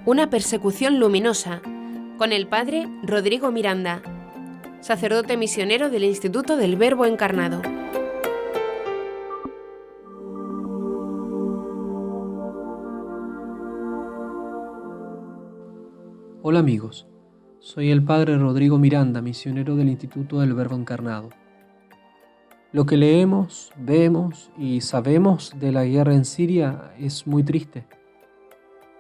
Una persecución luminosa, con el padre Rodrigo Miranda, sacerdote misionero del Instituto del Verbo Encarnado. Hola amigos, soy el padre Rodrigo Miranda, misionero del Instituto del Verbo Encarnado. Lo que leemos, vemos y sabemos de la guerra en Siria es muy triste.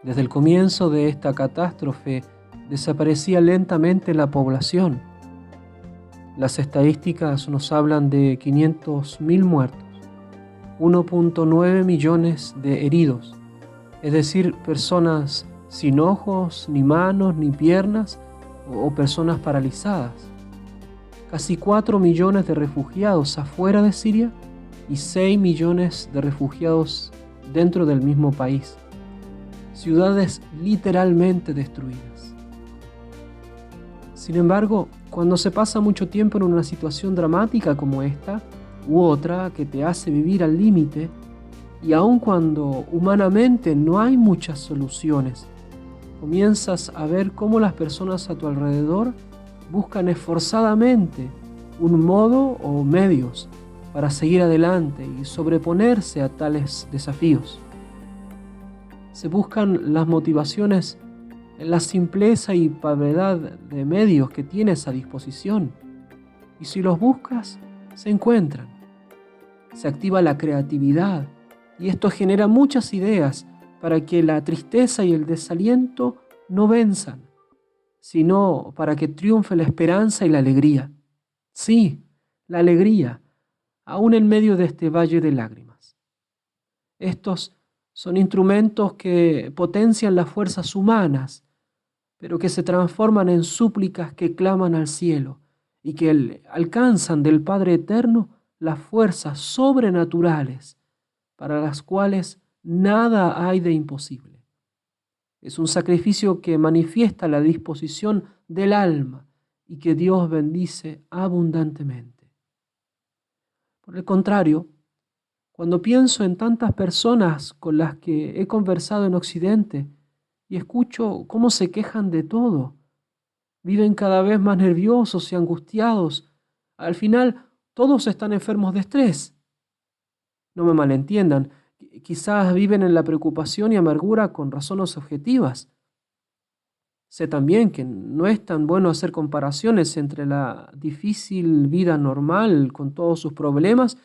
Desde el comienzo de esta catástrofe desaparecía lentamente la población. Las estadísticas nos hablan de 500.000 muertos, 1.9 millones de heridos, es decir, personas sin ojos, ni manos, ni piernas, o personas paralizadas. Casi 4 millones de refugiados afuera de Siria y 6 millones de refugiados dentro del mismo país. Ciudades literalmente destruidas. Sin embargo, cuando se pasa mucho tiempo en una situación dramática como esta, u otra que te hace vivir al límite, y aun cuando humanamente no hay muchas soluciones, comienzas a ver cómo las personas a tu alrededor buscan esforzadamente un modo o medios para seguir adelante y sobreponerse a tales desafíos. Se buscan las motivaciones en la simpleza y brevedad de medios que tienes a disposición, y si los buscas, se encuentran. Se activa la creatividad y esto genera muchas ideas para que la tristeza y el desaliento no venzan, sino para que triunfe la esperanza y la alegría. Sí, la alegría, aún en medio de este valle de lágrimas. Estos son instrumentos que potencian las fuerzas humanas, pero que se transforman en súplicas que claman al cielo y que alcanzan del Padre Eterno las fuerzas sobrenaturales para las cuales nada hay de imposible. Es un sacrificio que manifiesta la disposición del alma y que Dios bendice abundantemente. Por el contrario, cuando pienso en tantas personas con las que he conversado en Occidente y escucho cómo se quejan de todo, viven cada vez más nerviosos y angustiados, al final todos están enfermos de estrés. No me malentiendan, quizás viven en la preocupación y amargura con razones objetivas. Sé también que no es tan bueno hacer comparaciones entre la difícil vida normal con todos sus problemas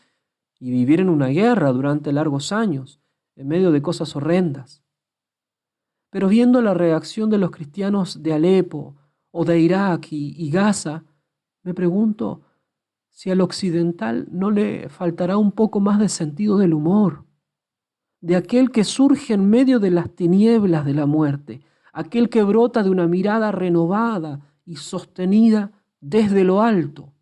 y vivir en una guerra durante largos años, en medio de cosas horrendas. Pero viendo la reacción de los cristianos de Alepo o de Irak y Gaza, me pregunto si al occidental no le faltará un poco más de sentido del humor, de aquel que surge en medio de las tinieblas de la muerte, aquel que brota de una mirada renovada y sostenida desde lo alto,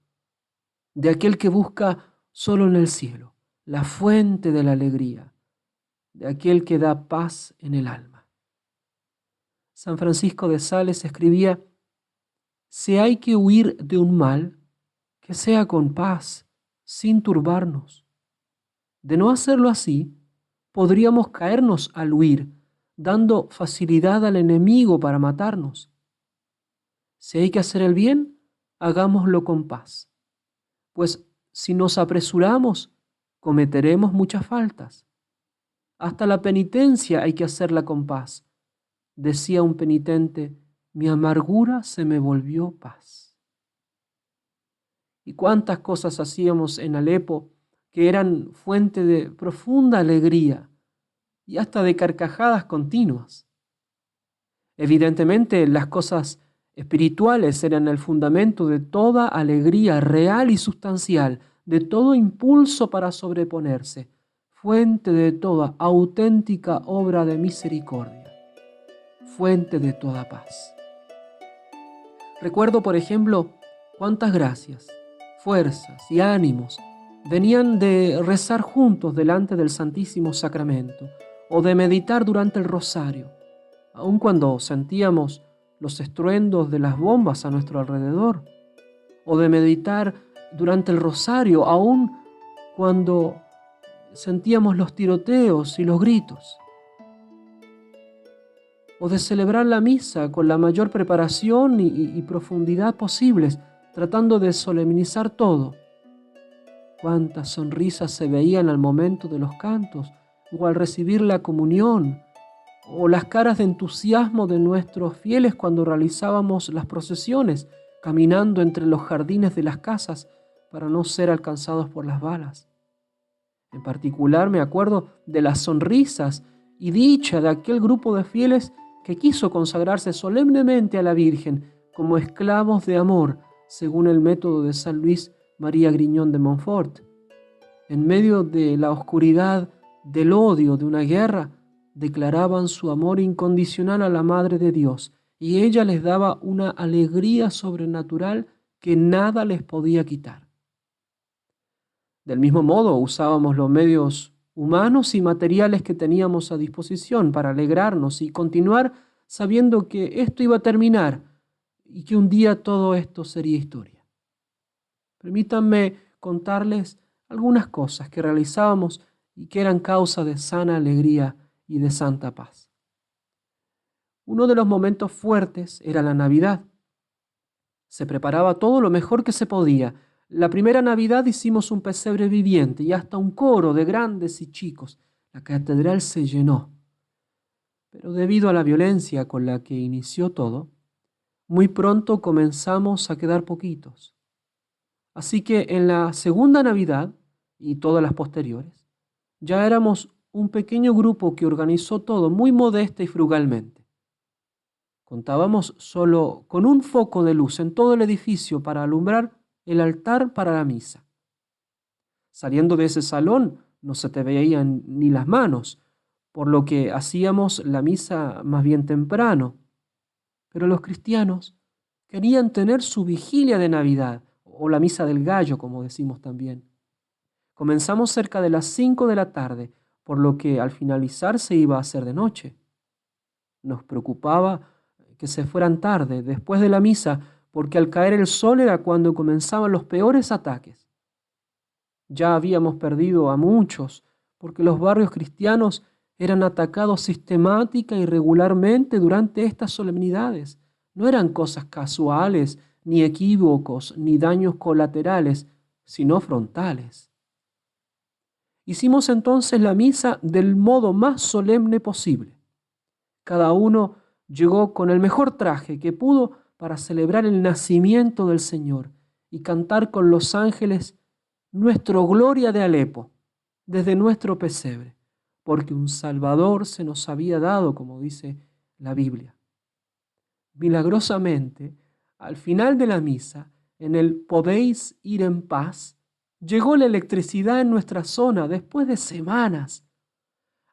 de aquel que busca solo en el cielo la fuente de la alegría, de aquel que da paz en el alma. San Francisco de Sales escribía: si hay que huir de un mal, que sea con paz, sin turbarnos. De no hacerlo así, podríamos caernos al huir, dando facilidad al enemigo para matarnos. Si hay que hacer el bien, hagámoslo con paz, pues si nos apresuramos, cometeremos muchas faltas. Hasta la penitencia hay que hacerla con paz. Decía un penitente: mi amargura se me volvió paz. Y cuántas cosas hacíamos en Alepo que eran fuente de profunda alegría y hasta de carcajadas continuas. Evidentemente, las cosas espirituales eran el fundamento de toda alegría real y sustancial, de todo impulso para sobreponerse, fuente de toda auténtica obra de misericordia, fuente de toda paz. Recuerdo, por ejemplo, cuántas gracias, fuerzas y ánimos venían de rezar juntos delante del Santísimo Sacramento o de meditar durante el rosario, aun cuando sentíamos los estruendos de las bombas a nuestro alrededor, o de meditar durante el rosario, aun cuando sentíamos los tiroteos y los gritos. o de celebrar la misa con la mayor preparación y profundidad posibles, tratando de solemnizar todo. Cuántas sonrisas se veían al momento de los cantos o al recibir la comunión, o las caras de entusiasmo de nuestros fieles cuando realizábamos las procesiones, caminando entre los jardines de las casas para no ser alcanzados por las balas. En particular me acuerdo de las sonrisas y dicha de aquel grupo de fieles que quiso consagrarse solemnemente a la Virgen como esclavos de amor, según el método de San Luis María Griñón de Montfort. En medio de la oscuridad, del odio de una guerra, declaraban su amor incondicional a la Madre de Dios, y ella les daba una alegría sobrenatural que nada les podía quitar. Del mismo modo, usábamos los medios humanos y materiales que teníamos a disposición para alegrarnos y continuar sabiendo que esto iba a terminar y que un día todo esto sería historia. Permítanme contarles algunas cosas que realizábamos y que eran causa de sana alegría y de santa paz. Uno de los momentos fuertes era la Navidad. Se preparaba todo lo mejor que se podía. La primera Navidad hicimos un pesebre viviente y hasta un coro de grandes y chicos. La catedral se llenó. Pero debido a la violencia con la que inició todo, muy pronto comenzamos a quedar poquitos. Así que en la segunda Navidad y todas las posteriores, ya éramos un pequeño grupo que organizó todo muy modesta y frugalmente. Contábamos solo con un foco de luz en todo el edificio para alumbrar el altar para la misa. Saliendo de ese salón no se te veían ni las manos, por lo que hacíamos la misa más bien temprano. Pero los cristianos querían tener su vigilia de Navidad, o la misa del gallo, como decimos también. Comenzamos cerca de las 5 de la tarde, por lo que al finalizar se iba a hacer de noche. Nos preocupaba que se fueran tarde, después de la misa, porque al caer el sol era cuando comenzaban los peores ataques. Ya habíamos perdido a muchos, porque los barrios cristianos eran atacados sistemática y regularmente durante estas solemnidades. No eran cosas casuales, ni equívocos, ni daños colaterales, sino frontales. Hicimos entonces la misa del modo más solemne posible. Cada uno llegó con el mejor traje que pudo para celebrar el nacimiento del Señor y cantar con los ángeles nuestro Gloria de Alepo, desde nuestro pesebre, porque un Salvador se nos había dado, como dice la Biblia. Milagrosamente, al final de la misa, en el "Podéis ir en paz", llegó la electricidad en nuestra zona después de semanas.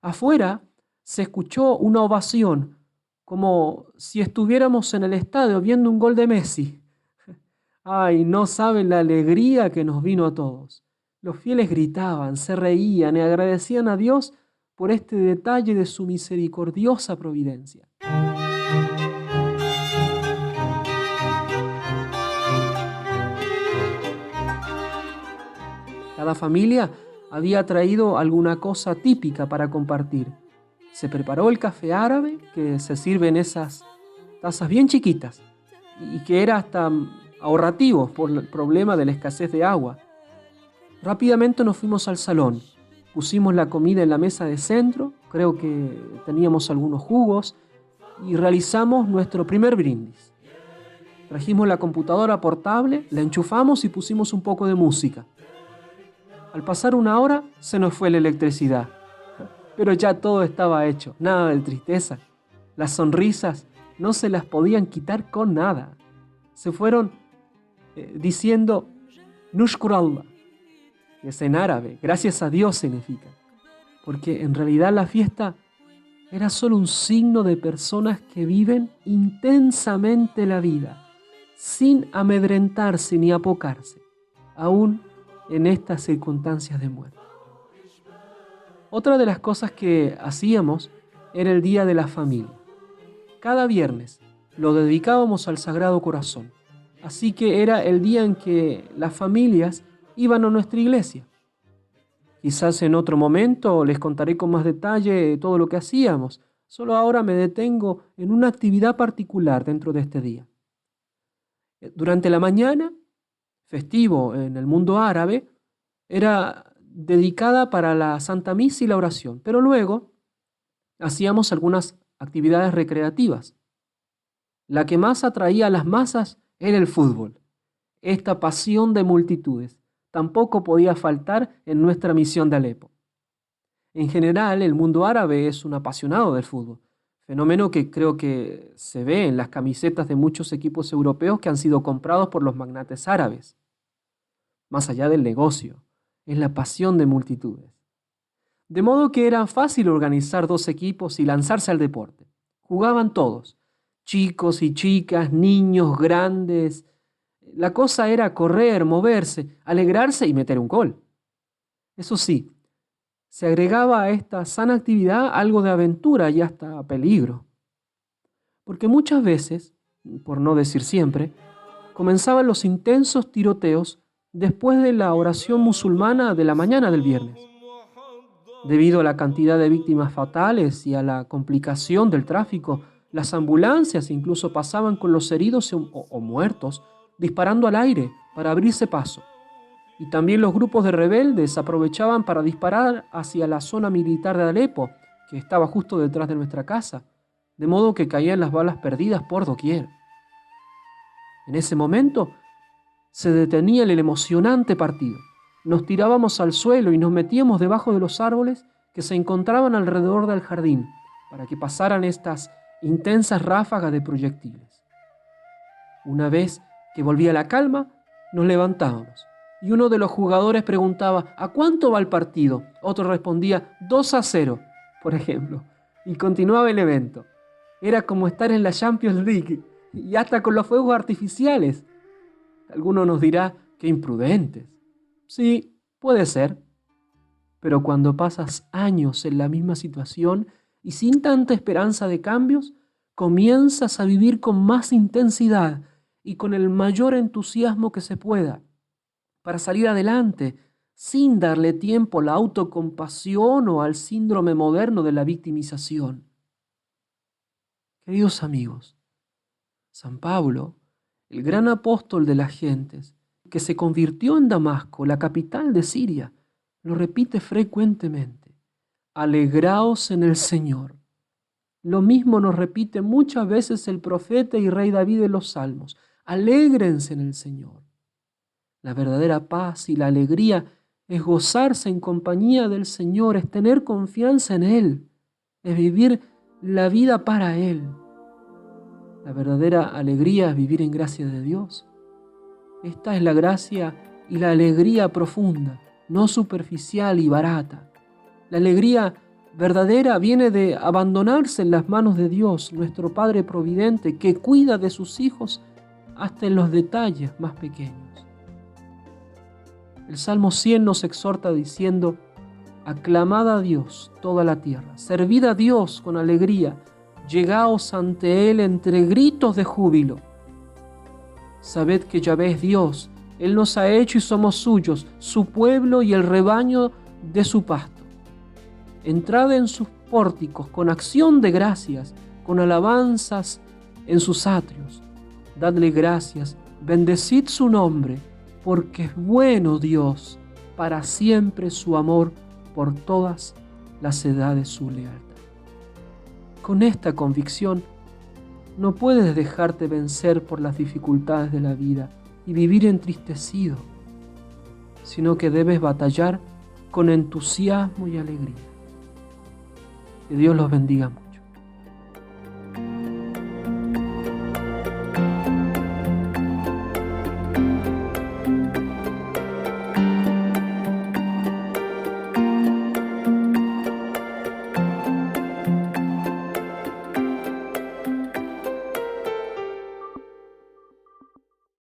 Afuera se escuchó una ovación, como si estuviéramos en el estadio viendo un gol de Messi. Ay, no saben la alegría que nos vino a todos. Los fieles gritaban, se reían y agradecían a Dios por este detalle de su misericordiosa providencia. Cada familia había traído alguna cosa típica para compartir. Se preparó el café árabe, que se sirve en esas tazas bien chiquitas y que era hasta ahorrativo por el problema de la escasez de agua. Rápidamente nos fuimos al salón. Pusimos la comida en la mesa de centro, creo que teníamos algunos jugos, y realizamos nuestro primer brindis. Trajimos la computadora portable, la enchufamos y pusimos un poco de música. Al pasar una hora se nos fue la electricidad, pero ya todo estaba hecho, nada de tristeza. Las sonrisas no se las podían quitar con nada. Se fueron diciendo Nushkurallah, que es en árabe, gracias a Dios significa, porque en realidad la fiesta era solo un signo de personas que viven intensamente la vida, sin amedrentarse ni apocarse, aún en estas circunstancias de muerte. Otra de las cosas que hacíamos era el Día de la Familia. Cada viernes lo dedicábamos al Sagrado Corazón, así que era el día en que las familias iban a nuestra iglesia. Quizás en otro momento les contaré con más detalle todo lo que hacíamos. Solo ahora me detengo en una actividad particular dentro de este día. Durante la mañana, festivo en el mundo árabe, era dedicada para la Santa Misa y la oración, pero luego hacíamos algunas actividades recreativas. La que más atraía a las masas era el fútbol. Esta pasión de multitudes tampoco podía faltar en nuestra misión de Alepo. En general, el mundo árabe es un apasionado del fútbol, fenómeno que creo que se ve en las camisetas de muchos equipos europeos que han sido comprados por los magnates árabes. Más allá del negocio, es la pasión de multitudes. De modo que era fácil organizar 2 equipos y lanzarse al deporte. Jugaban todos, chicos y chicas, niños, grandes. La cosa era correr, moverse, alegrarse y meter un gol. Eso sí, se agregaba a esta sana actividad algo de aventura y hasta peligro. Porque muchas veces, por no decir siempre, comenzaban los intensos tiroteos después de la oración musulmana de la mañana del viernes. Debido a la cantidad de víctimas fatales y a la complicación del tráfico, las ambulancias incluso pasaban con los heridos o muertos disparando al aire para abrirse paso. Y también los grupos de rebeldes aprovechaban para disparar hacia la zona militar de Alepo, que estaba justo detrás de nuestra casa, de modo que caían las balas perdidas por doquier. En ese momento se detenía el emocionante partido. Nos tirábamos al suelo y nos metíamos debajo de los árboles que se encontraban alrededor del jardín para que pasaran estas intensas ráfagas de proyectiles. Una vez que volvía la calma, nos levantábamos y uno de los jugadores preguntaba ¿a cuánto va el partido? Otro respondía 2-0, por ejemplo, y continuaba el evento. Era como estar en la Champions League y hasta con los fuegos artificiales. Alguno nos dirá qué imprudentes. Sí, puede ser. Pero cuando pasas años en la misma situación y sin tanta esperanza de cambios, comienzas a vivir con más intensidad y con el mayor entusiasmo que se pueda para salir adelante, sin darle tiempo a la autocompasión o al síndrome moderno de la victimización. Queridos amigos, San Pablo, el gran apóstol de las gentes, que se convirtió en Damasco, la capital de Siria, lo repite frecuentemente: alegraos en el Señor. Lo mismo nos repite muchas veces el profeta y rey David en los Salmos: alégrense en el Señor. La verdadera paz y la alegría es gozarse en compañía del Señor, es tener confianza en Él, es vivir la vida para Él. La verdadera alegría es vivir en gracia de Dios. Esta es la gracia y la alegría profunda, no superficial y barata. La alegría verdadera viene de abandonarse en las manos de Dios, nuestro Padre Providente, que cuida de sus hijos hasta en los detalles más pequeños. El Salmo 100 nos exhorta diciendo: aclamad a Dios toda la tierra, servid a Dios con alegría, llegaos ante Él entre gritos de júbilo. Sabed que Yahvé es Dios, Él nos ha hecho y somos suyos, su pueblo y el rebaño de su pasto. Entrad en sus pórticos con acción de gracias, con alabanzas en sus atrios. Dadle gracias, bendecid su nombre, porque es bueno Dios, para siempre su amor, por todas las edades su lealtad. Con esta convicción, no puedes dejarte vencer por las dificultades de la vida y vivir entristecido, sino que debes batallar con entusiasmo y alegría. Que Dios los bendiga mucho.